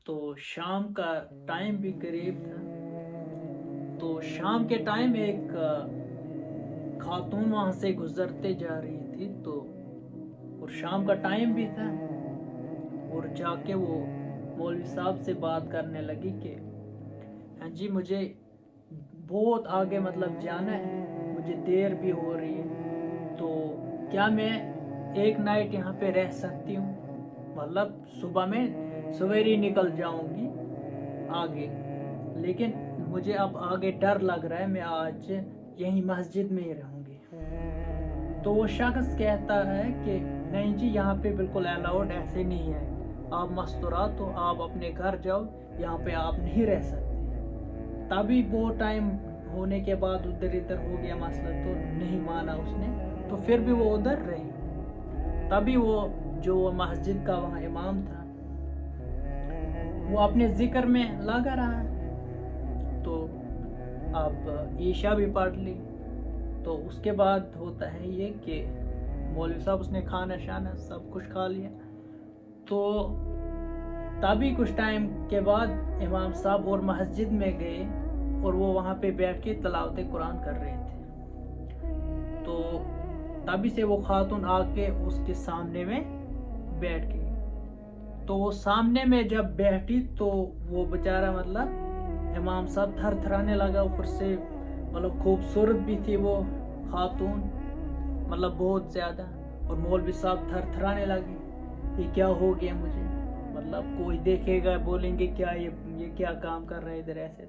تو شام کا ٹائم بھی قریب تھا. تو شام کے ٹائم ایک خاتون وہاں سے گزرتے جا رہی تھی، تو اور شام کا ٹائم بھی تھا، اور جا کے وہ مولوی صاحب سے بات کرنے لگی کہ ہاں جی مجھے بہت آگے مطلب جانا ہے، مجھے دیر بھی ہو رہی ہے، تو کیا میں ایک نائٹ یہاں پہ رہ سکتی ہوں؟ مطلب صبح میں سویرے نکل جاؤں گی آگے، لیکن مجھے اب آگے ڈر لگ رہا ہے، میں آج یہیں مسجد میں ہی رہوں گی. تو وہ شخص کہتا ہے کہ نہیں جی یہاں پہ بالکل الاؤڈ ایسے نہیں ہے، آپ مستورات تو آپ اپنے گھر جاؤ، یہاں پہ آپ نہیں رہ سکتے. تبھی بہت ٹائم ہونے کے بعد ادھر ادھر ہو گیا مسئلہ، تو نہیں مانا اس نے، تو پھر بھی وہ ادھر رہی. تبھی وہ جو مسجد کا وہاں امام تھا وہ اپنے ذکر میں لگا رہا. تو اب عشاء بھی پڑھ لی. تو اس کے بعد ہوتا ہے یہ کہ مولوی صاحب اس نے کھانا شانا سب کچھ کھا لیا. تو تبھی کچھ ٹائم کے بعد امام صاحب اور مسجد میں گئے، اور وہ وہاں پہ بیٹھ کے تلاوت قرآن کر رہے تھے. تو تبھی سے وہ خاتون آ کے اس کے سامنے میں بیٹھ گئی. تو وہ سامنے میں جب بیٹھی تو وہ بیچارہ مطلب امام صاحب تھر تھرانے لگا. اوپر سے مطلب خوبصورت بھی تھی وہ خاتون، مطلب بہت زیادہ. اور مولوی صاحب تھر تھرانے لگے، یہ کیا ہو گیا مجھے، مطلب کوئی دیکھے گا بولیں گے کیا یہ کیا کام کر رہے ہیں ادھر ایسے.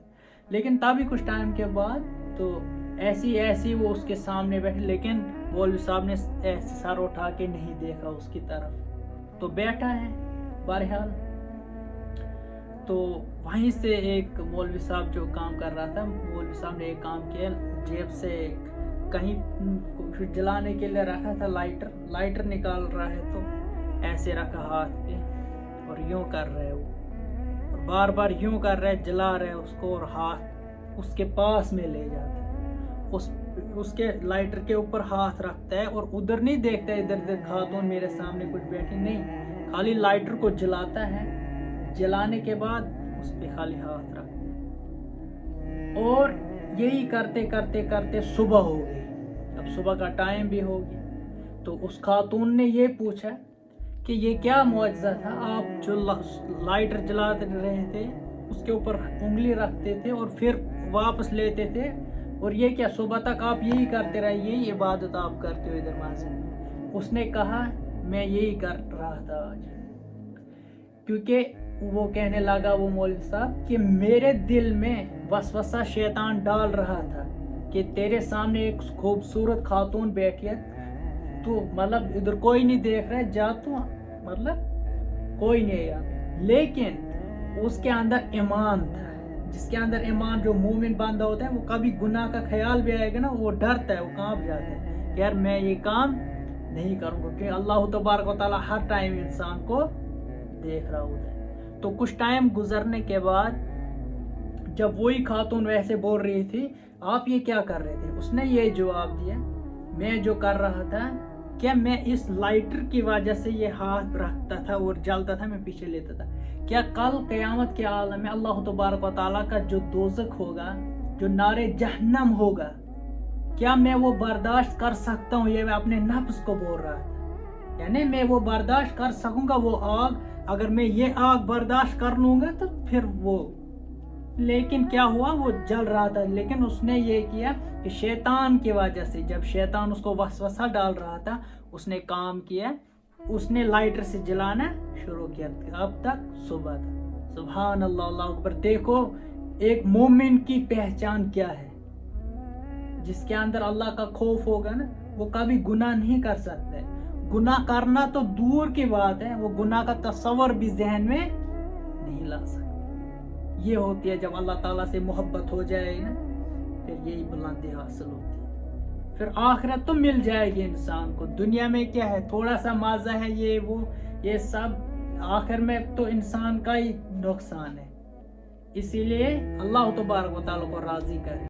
لیکن تبھی کچھ ٹائم کے بعد تو ایسی وہ اس کے سامنے بیٹھے، لیکن مولوی صاحب نے ایسے سر اٹھا کے نہیں دیکھا اس کی طرف، تو بیٹھا ہے. بہرحال تو وہیں سے ایک مولوی صاحب جو کام کر رہا تھا، مولوی صاحب نے ایک کام کیا، جیب سے کہیں کچھ جلانے کے لیے رکھا تھا لائٹر نکال رہا ہے، تو ایسے رکھا ہاتھ پہ اور یوں کر رہے وہ، اور بار بار یوں کر رہے، جلا رہے اس کو، اور ہاتھ اس کے پاس میں لے جاتا ہے، اس کے لائٹر کے اوپر ہاتھ رکھتا ہے، اور ادھر نہیں دیکھتا ہے ادھر ادھر خاتون میرے سامنے کچھ بیٹھی نہیں، خالی لائٹر کو جلاتا ہے. جلانے کے بعد اس پہ خالی ہاتھ رکھتا ہے، اور یہی کرتے کرتے کرتے صبح ہو گئی. اب صبح کا ٹائم بھی ہو گیا. تو اس خاتون نے یہ پوچھا کہ یہ کیا معجزہ تھا، آپ جو لائٹر جلا رہے تھے اس کے اوپر انگلی رکھتے تھے اور پھر واپس لیتے تھے، اور یہ کیا صبح تک آپ یہی کرتے رہے، یہی عبادت آپ کرتے ہو ادھر مسجد؟ اس نے کہا میں یہی کر رہا تھا آج، کیونکہ وہ کہنے لگا وہ مولوی صاحب کہ میرے دل میں وسوسہ شیطان ڈال رہا تھا کہ تیرے سامنے ایک خوبصورت خاتون بیٹھی ہے، تو مطلب ادھر کوئی نہیں دیکھ رہا ہے، جا تو مطلب کوئی نہیں ہے. لیکن اس کے اندر ایمان تھا، جس کے اندر ایمان، جو مومن بندہ ہوتا ہے، وہ کبھی گناہ کا خیال بھی آئے گا نا وہ ڈرتا ہے، وہ کانپ جاتا ہے کہ یار میں یہ کام نہیں کروں گا، کیونکہ اللہ تبارک و تعالیٰ ہر ٹائم انسان کو دیکھ رہا ہوتا ہے. تو کچھ ٹائم گزرنے کے بعد جب وہی خاتون ویسے بول رہی تھی آپ یہ کیا کر رہے تھے، اس نے یہ جواب دیا میں جو کر رہا تھا کہ میں اس لائٹر کی وجہ سے یہ ہاتھ رکھتا تھا اور جلتا تھا، میں پیچھے لیتا تھا، کیا کل قیامت کے عالم میں اللہ تبارک و تعالیٰ کا جو دوزخ ہوگا، جو نار جہنم ہوگا، کیا میں وہ برداشت کر سکتا ہوں؟ یہ میں اپنے نفس کو بول رہا تھا، یعنی میں وہ برداشت کر سکوں گا وہ آگ، اگر میں یہ آگ برداشت کر لوں گا تو پھر وہ. لیکن کیا ہوا، وہ جل رہا تھا. لیکن اس نے یہ کیا کہ شیطان کی وجہ سے، جب شیطان اس کو وسوسہ ڈال رہا تھا، اس نے کام کیا، اس نے لائٹر سے جلانا شروع کیا، اب تک صبح تک. سبحان اللہ، اللہ اکبر. دیکھو ایک مومن کی پہچان کیا ہے، جس کے اندر اللہ کا خوف ہوگا نا، وہ کبھی گناہ نہیں کر سکتا ہے. گناہ کرنا تو دور کی بات ہے، وہ گناہ کا تصور بھی ذہن میں نہیں لا سکتا. یہ ہوتی ہے جب اللہ تعالیٰ سے محبت ہو جائے نا، پھر یہی بلندی حاصل ہوتی ہے. پھر آخرت تو مل جائے گی انسان کو. دنیا میں کیا ہے، تھوڑا سا مزہ ہے، یہ سب آخر میں تو انسان کا ہی نقصان ہے. اسی لیے اللہ تبارک و تعالیٰ کو راضی کرے.